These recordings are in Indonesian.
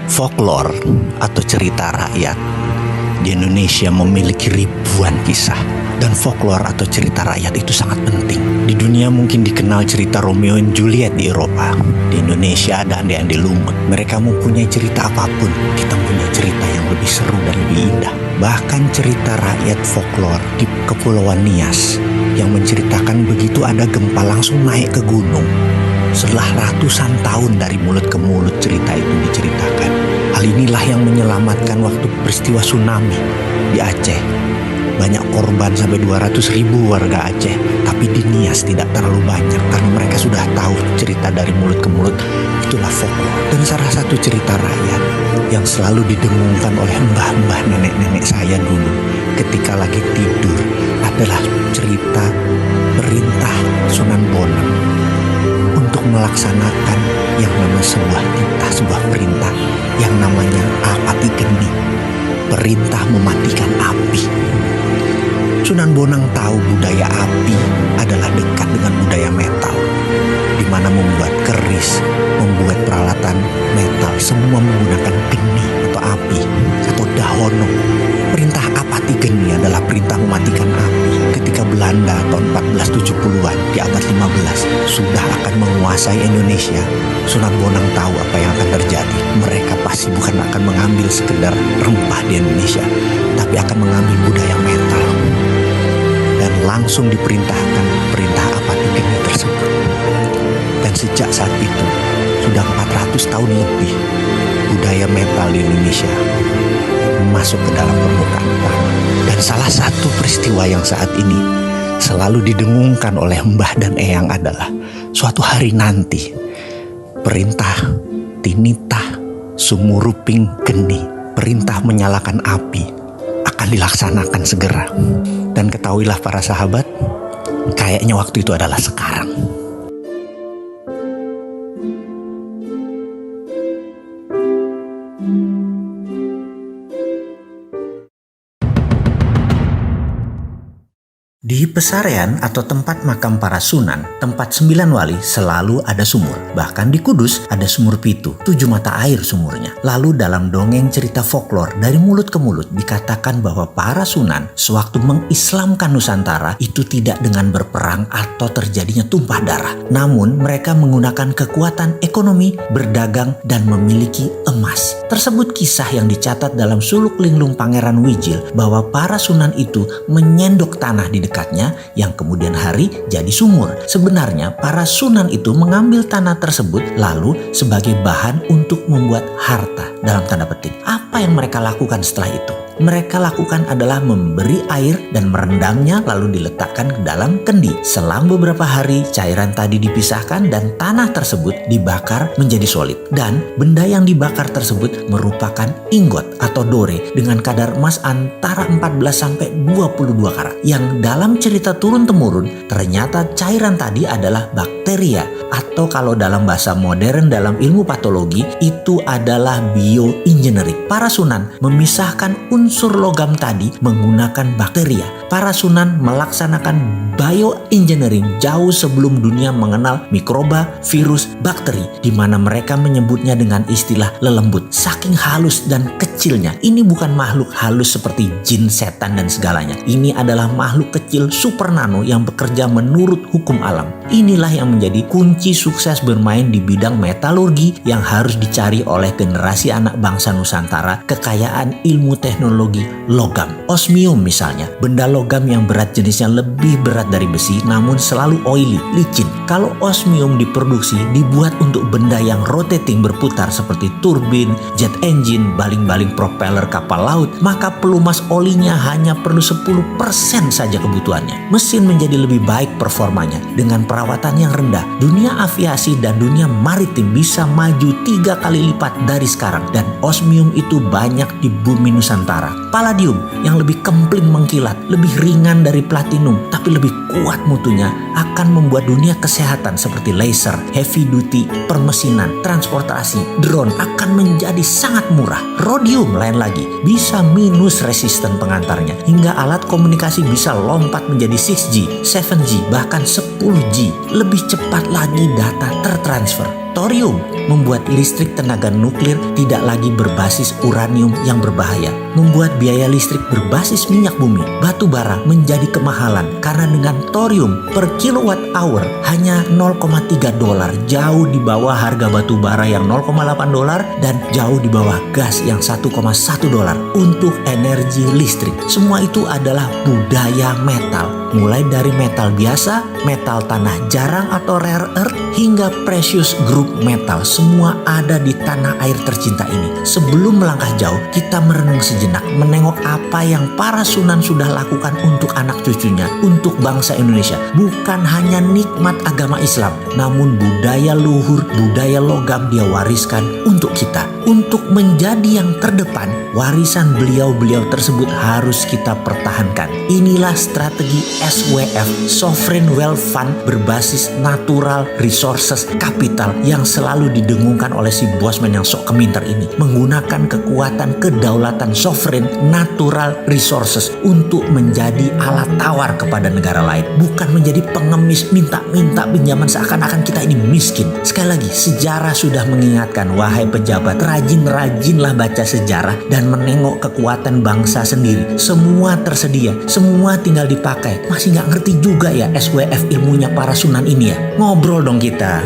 Folklore atau cerita rakyat di Indonesia memiliki ribuan kisah. Dan folklore atau cerita rakyat itu sangat penting. Di dunia mungkin dikenal cerita Romeo and Juliet di Eropa. Di Indonesia ada Ande-Ande Lumut. Mereka mempunyai cerita apapun. Kita punya cerita yang lebih seru dan lebih indah. Bahkan cerita rakyat folklore di Kepulauan Nias yang menceritakan begitu ada gempa langsung naik ke gunung. Setelah ratusan tahun dari mulut ke mulut cerita itu diceritakan. Hal inilah yang menyelamatkan waktu peristiwa tsunami di Aceh. Banyak korban sampai 200.000 warga Aceh. Tapi di Nias tidak terlalu banyak karena mereka sudah tahu cerita dari mulut ke mulut. Itulah folklore. Dan salah satu cerita rakyat yang selalu didengungkan oleh mbah-mbah nenek-nenek saya dulu ketika lagi tidur adalah cerita perintah Sunan Bonang untuk melaksanakan yang namanya sebuah perintah yang namanya Apati Geni, perintah mematikan api. Sunan Bonang tahu budaya api adalah dekat dengan budaya metal, di mana membuat keris, membuat peralatan metal semua menggunakan geni atau api atau dahono. Perintah Apati Geni adalah perintah mematikan api. Ketika Belanda tahun 1470-an di abad 15 sudah akan menguasai Indonesia, Sunan Bonang tahu apa yang akan terjadi. Mereka pasti bukan akan mengambil sekedar rempah di Indonesia, tapi akan mengambil budaya metal. Dan langsung diperintahkan perintah Apati Geni tersebut. Dan sejak saat itu sudah 400 tahun lebih budaya metal di Indonesia masuk ke dalam permukaan tanah. Dan salah satu peristiwa yang saat ini selalu didengungkan oleh mbah dan eyang adalah suatu hari nanti perintah Tinitah Sumuruping Geni, perintah menyalakan api, akan dilaksanakan segera. Dan ketahuilah para sahabat, kayaknya waktu itu adalah sekarang. Di Pesarean atau tempat makam para sunan, tempat 9 wali selalu ada sumur. Bahkan di Kudus ada sumur Pitu, 7 mata air sumurnya. Lalu dalam dongeng cerita folklore dari mulut ke mulut dikatakan bahwa para sunan sewaktu mengislamkan Nusantara itu tidak dengan berperang atau terjadinya tumpah darah. Namun mereka menggunakan kekuatan ekonomi, berdagang, dan memiliki emas. Tersebut kisah yang dicatat dalam suluk linglung Pangeran Wijil bahwa para sunan itu menyendok tanah di dekatnya yang kemudian hari jadi sumur. Sebenarnya para sunan itu mengambil tanah tersebut lalu sebagai bahan untuk membuat harta dalam tanda petik. Apa yang mereka lakukan setelah itu? Mereka lakukan adalah memberi air dan merendamnya lalu diletakkan ke dalam kendi. Selang beberapa hari cairan tadi dipisahkan dan tanah tersebut dibakar menjadi solid. Dan benda yang dibakar tersebut merupakan ingot atau dore dengan kadar emas antara 14 sampai 22 karat. Yang dalam cerita turun-temurun ternyata cairan tadi adalah bakteria atau kalau dalam bahasa modern dalam ilmu patologi itu adalah bioengineering. Para sunan memisahkan unsur logam tadi menggunakan bakteria. Para sunan melaksanakan bioengineering jauh sebelum dunia mengenal mikroba, virus, bakteri, di mana mereka menyebutnya dengan istilah lelembut. Saking halus dan kecilnya, ini bukan makhluk halus seperti jin, setan, dan segalanya. Ini adalah makhluk kecil super nano yang bekerja menurut hukum alam. Inilah yang menjadi kunci sukses bermain di bidang metalurgi yang harus dicari oleh generasi anak bangsa Nusantara, kekayaan ilmu teknologi logam. Osmium misalnya, benda logam yang berat jenisnya lebih berat dari besi namun selalu oily, licin. Kalau osmium diproduksi dibuat untuk benda yang rotating berputar seperti turbin, jet engine, baling-baling propeller kapal laut, maka pelumas olinya hanya perlu 10% saja kebutuhannya. Mesin menjadi lebih baik performanya dengan perawatan yang rendah. Dunia aviasi dan dunia maritim bisa maju 3 kali lipat dari sekarang dan osmium itu banyak di bumi Nusantara. bara. Palladium yang lebih kempling mengkilat, lebih ringan dari platinum, tapi lebih kuat mutunya, akan membuat dunia kesehatan seperti laser, heavy duty, permesinan, transportasi, drone akan menjadi sangat murah. Rhodium lain lagi, bisa minus resisten pengantarnya, hingga alat komunikasi bisa lompat menjadi 6G, 7G, bahkan 10G. Lebih cepat lagi data tertransfer. Thorium membuat listrik tenaga nuklir tidak lagi berbasis uranium yang berbahaya, membuat biaya listrik berbasis minyak bumi, batu bara menjadi kemahalan karena dengan thorium per kilowatt hour hanya $0,3, jauh di bawah harga batu bara yang $0,8 dan jauh di bawah gas yang $1,1 untuk energi listrik. Semua itu adalah budaya metal, mulai dari metal biasa, metal tanah jarang atau rare earth, hingga precious group metal, semua ada di tanah air tercinta ini. Sebelum melangkah jauh, kita merenung sejenak, menengok apa yang para Sunan sudah lakukan untuk anak cucunya, untuk bangsa Indonesia. Bukan hanya nikmat agama Islam, namun budaya luhur, budaya logam dia wariskan untuk kita. Untuk menjadi yang terdepan, warisan beliau-beliau tersebut harus kita pertahankan. Inilah strategi SWF, Sovereign Wealth Fund, berbasis natural resources capital yang selalu didengungkan oleh si bosman yang sok keminter ini. Menggunakan kekuatan kedaulatan sovereign natural resources untuk menjadi alat tawar kepada negara lain. Bukan menjadi pengemis minta-minta pinjaman seakan-akan kita ini miskin. Sekali lagi, sejarah sudah mengingatkan, wahai pejabat, rajin-rajinlah baca sejarah dan menengok kekuatan bangsa sendiri. Semua tersedia, semua tinggal dipakai. Masih nggak ngerti juga ya SWF ilmunya para Sunan ini ya? Ngobrol dong kita.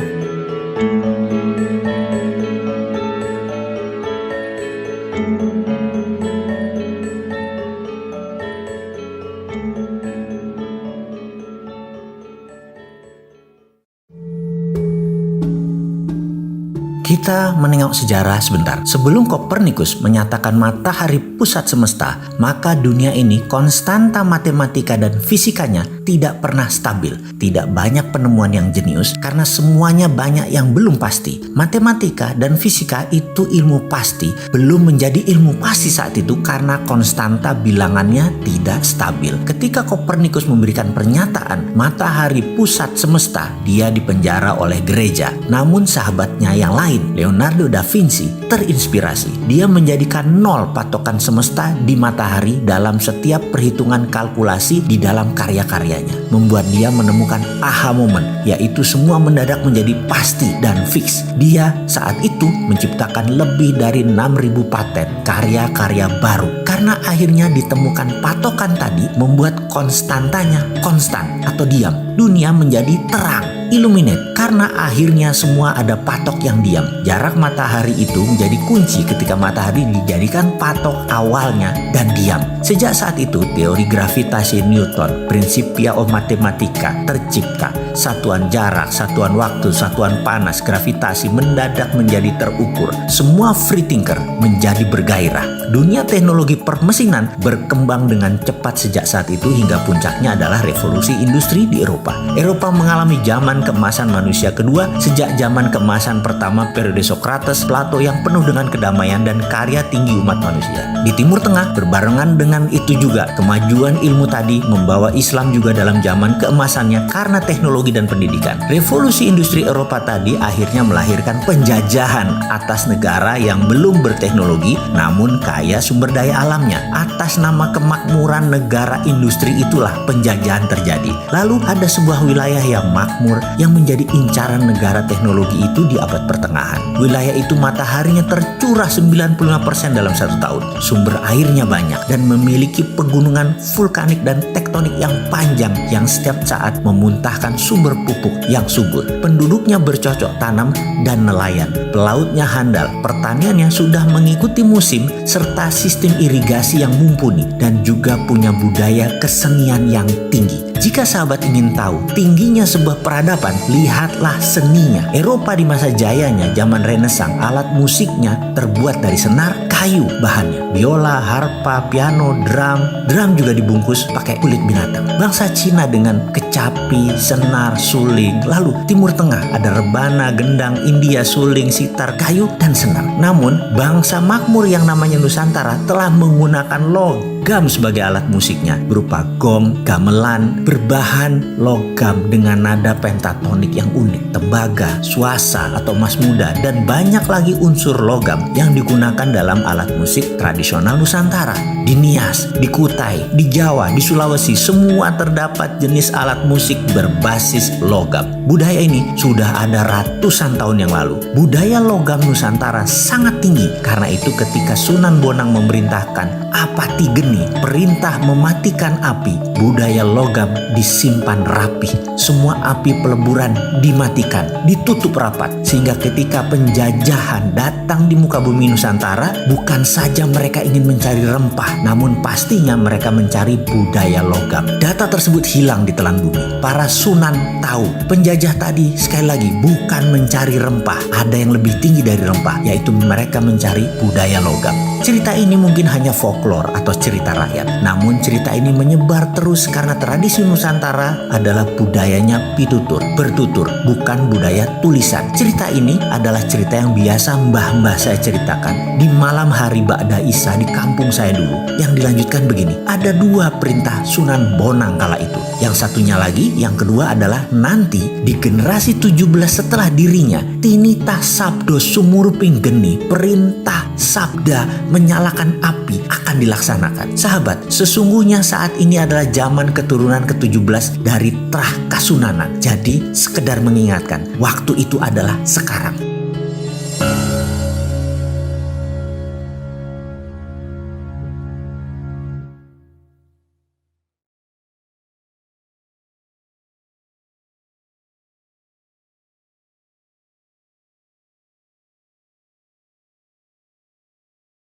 Kita menengok sejarah sebentar. Sebelum Kopernikus menyatakan matahari pusat semesta, maka dunia ini konstanta matematika dan fisikanya tidak pernah stabil. Tidak banyak penemuan yang jenius karena semuanya banyak yang belum pasti. Matematika dan fisika itu ilmu pasti, belum menjadi ilmu pasti saat itu karena konstanta bilangannya tidak stabil. Ketika Kopernikus memberikan pernyataan matahari pusat semesta, dia dipenjara oleh gereja. Namun sahabatnya yang lain, Leonardo da Vinci, terinspirasi. Dia menjadikan 0 patokan semesta di matahari dalam setiap perhitungan kalkulasi di dalam karya-karyanya. Membuat dia menemukan aha moment, yaitu semua mendadak menjadi pasti dan fix. Dia saat itu menciptakan lebih dari 6.000 paten karya-karya baru. Karena akhirnya ditemukan patokan tadi, membuat konstantanya konstan atau diam. Dunia menjadi terang, illuminate, karena akhirnya semua ada patok yang diam. Jarak matahari itu menjadi kunci ketika matahari dijadikan patok awalnya dan diam. Sejak saat itu teori gravitasi Newton, Principia of Mathematica tercipta. Satuan jarak, satuan waktu, satuan panas, gravitasi mendadak menjadi terukur. Semua free thinker menjadi bergairah. Dunia teknologi permesinan berkembang dengan cepat sejak saat itu hingga puncaknya adalah revolusi industri di Eropa. Eropa mengalami zaman keemasan manusia kedua sejak zaman keemasan pertama periode Socrates, Plato yang penuh dengan kedamaian dan karya tinggi umat manusia. Di Timur Tengah berbarengan dengan itu juga kemajuan ilmu tadi membawa Islam juga dalam zaman keemasannya karena teknologi dan pendidikan. Revolusi industri Eropa tadi akhirnya melahirkan penjajahan atas negara yang belum berteknologi namun kaya sumber daya alamnya. Atas nama kemakmuran negara industri itulah penjajahan terjadi. Lalu ada sebuah wilayah yang makmur yang menjadi incaran negara teknologi itu di abad pertengahan. Wilayah itu mataharinya tercurah 95% dalam 1 tahun. Sumber airnya banyak dan memiliki pegunungan vulkanik dan tektonik yang panjang yang setiap saat memuntahkan sumber pupuk yang subur. Penduduknya bercocok tanam dan nelayan. Pelautnya handal, pertaniannya sudah mengikuti musim serta sistem irigasi yang mumpuni dan juga punya budaya kesenian yang tinggi. Jika sahabat ingin tahu tingginya sebuah peradaban, lihatlah seninya. Eropa di masa jayanya, zaman Renaissance, alat musiknya terbuat dari senar, kayu bahannya. Biola, harpa, piano, drum. Drum juga dibungkus pakai kulit binatang. Bangsa Cina dengan kecapi, senar, suling. Lalu Timur Tengah ada rebana, gendang, India, suling, sitar, kayu, dan senar. Namun bangsa makmur yang namanya Nusantara telah menggunakan logam sebagai alat musiknya, berupa gong, gamelan, berbahan logam dengan nada pentatonik yang unik, tembaga, suasa atau mas muda, dan banyak lagi unsur logam yang digunakan dalam alat musik tradisional Nusantara. Di Nias, di Kutai, di Jawa, di Sulawesi, semua terdapat jenis alat musik berbasis logam. Budaya ini sudah ada ratusan tahun yang lalu. Budaya logam Nusantara sangat tinggi. Karena itu ketika Sunan Bonang memerintahkan apati geni, perintah mematikan api, budaya logam disimpan rapi. Semua api peleburan dimatikan, ditutup rapat. Sehingga ketika penjajahan datang di muka bumi Nusantara, bukan saja mereka ingin mencari rempah, namun pastinya mereka mencari budaya logam. Data tersebut hilang di telan bumi. Para Sunan tahu penjajah tadi sekali lagi bukan mencari rempah, ada yang lebih tinggi dari rempah, yaitu mereka mencari budaya logam. Cerita ini mungkin hanya folklore atau cerita rakyat, namun cerita ini menyebar terus karena tradisi Nusantara adalah budayanya pitutur, bertutur, bukan budaya tulisan. Cerita ini adalah cerita yang biasa mbah-mbah saya ceritakan di malam hari Ba'da Isya di kampung saya dulu, yang dilanjutkan begini. Ada 2 perintah Sunan Bonang kala itu. Yang satunya lagi, yang kedua adalah nanti di generasi 17 setelah dirinya, tinitah sabdo sumurping geni, perintah sabda menyalakan api akan dilaksanakan. Sahabat, sesungguhnya saat ini adalah zaman keturunan ke-17 dari Trah Kasunanan. Jadi sekedar mengingatkan, waktu itu adalah sekarang.